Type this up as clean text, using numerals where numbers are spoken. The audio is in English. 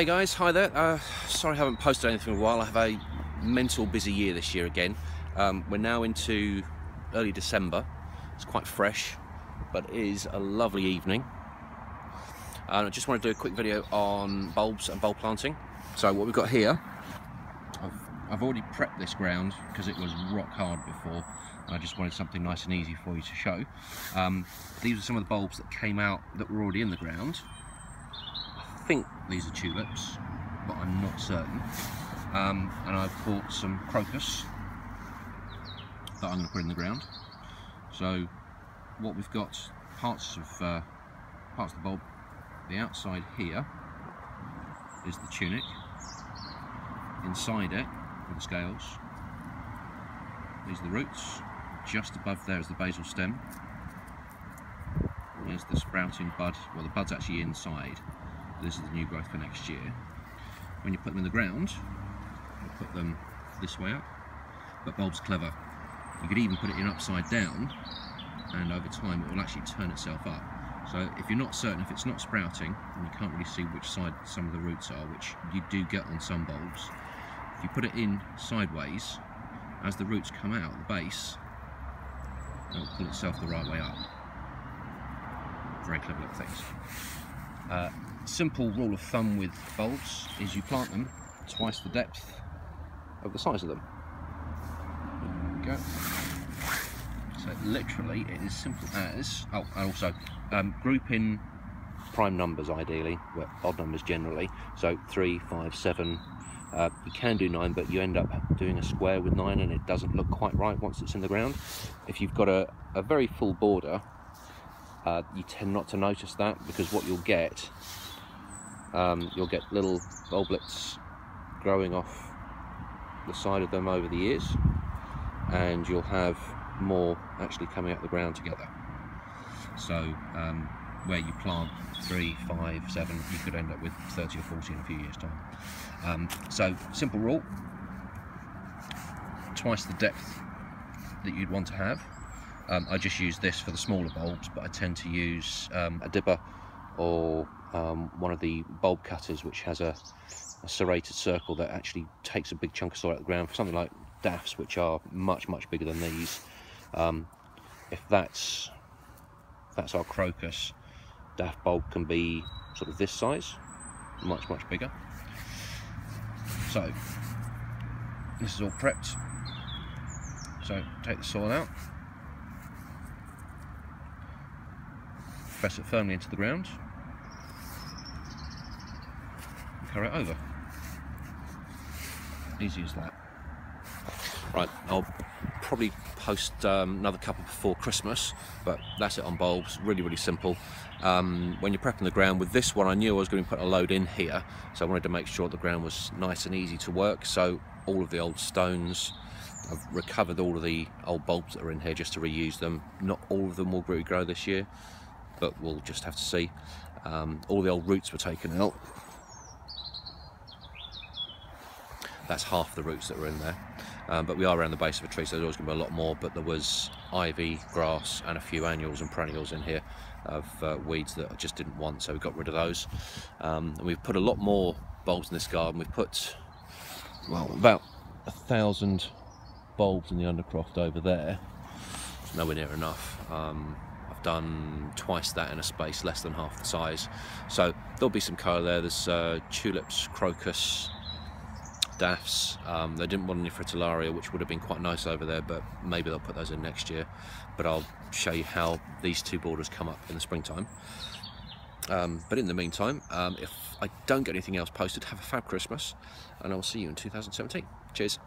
Hey guys, hi there. Sorry I haven't posted anything in a while. I have a mental busy year this year again. We're now into early December. It's quite fresh, but it is a lovely evening. I just want to do a quick video on bulbs and bulb planting. So what we've got here, I've already prepped this ground because it was rock hard before, and I just wanted something nice and easy for you to show. These are some of the bulbs that came out that were already in the ground. I think these are tulips, but I'm not certain. And I've bought some crocus that I'm going to put in the ground. So what we've got, parts of the bulb. The outside here is the tunic. Inside it are the scales. These are the roots. Just above there is the basal stem. There's the sprouting bud. Well, the bud's actually inside. This is the new growth for next year. When you put them in the ground, you put them this way up. But bulb's clever. You could even put it in upside down, and over time it will actually turn itself up. So if you're not certain, if it's not sprouting, and you can't really see which side some of the roots are, which you do get on some bulbs, if you put it in sideways, as the roots come out the base, it will pull itself the right way up. Very clever little things. Simple rule of thumb with bulbs is you plant them twice the depth of the size of them. There we go. So literally it is simple as, oh, and also group in prime numbers ideally, well, odd numbers generally, so 3, 5, 7, you can do 9, but you end up doing a square with 9 and it doesn't look quite right once it's in the ground. If you've got a very full border, you tend not to notice that, because what you'll get little bulblets growing off the side of them over the years, and you'll have more actually coming out the ground together. So where you plant 3, 5, 7, you could end up with 30 or 40 in a few years' time. So simple rule, twice the depth that you'd want to have. I just use this for the smaller bulbs, but I tend to use a dipper or one of the bulb cutters, which has a serrated circle that actually takes a big chunk of soil out of the ground, for something like daffs, which are much bigger than these. If that's our crocus, daff bulb can be sort of this size, much bigger. So this is all prepped. So take the soil out, press it firmly into the ground, and carry it over. Easy as that. Right, I'll probably post another couple before Christmas, but that's it on bulbs. Really simple. When you're prepping the ground, with this one I knew I was going to put a load in here, so I wanted to make sure the ground was nice and easy to work. So all of the old stones, I've recovered all of the old bulbs that are in here just to reuse them. Not all of them will regrow this year, but we'll just have to see. All the old roots were taken out. That's half the roots that were in there. But we are around the base of a tree, so there's always going to be a lot more, but there was ivy, grass and a few annuals and perennials in here of weeds that I just didn't want, so we got rid of those. And we've put a lot more bulbs in this garden. We've put, well, about 1,000 bulbs in the undercroft over there. It's nowhere near enough. I've done twice that in a space less than half the size. So there'll be some colour there. There's tulips, crocus, daffs. They didn't want any fritillaria, which would have been quite nice over there, but maybe they'll put those in next year. But I'll show you how these two borders come up in the springtime. But in the meantime, if I don't get anything else posted, have a fab Christmas, and I'll see you in 2017. Cheers.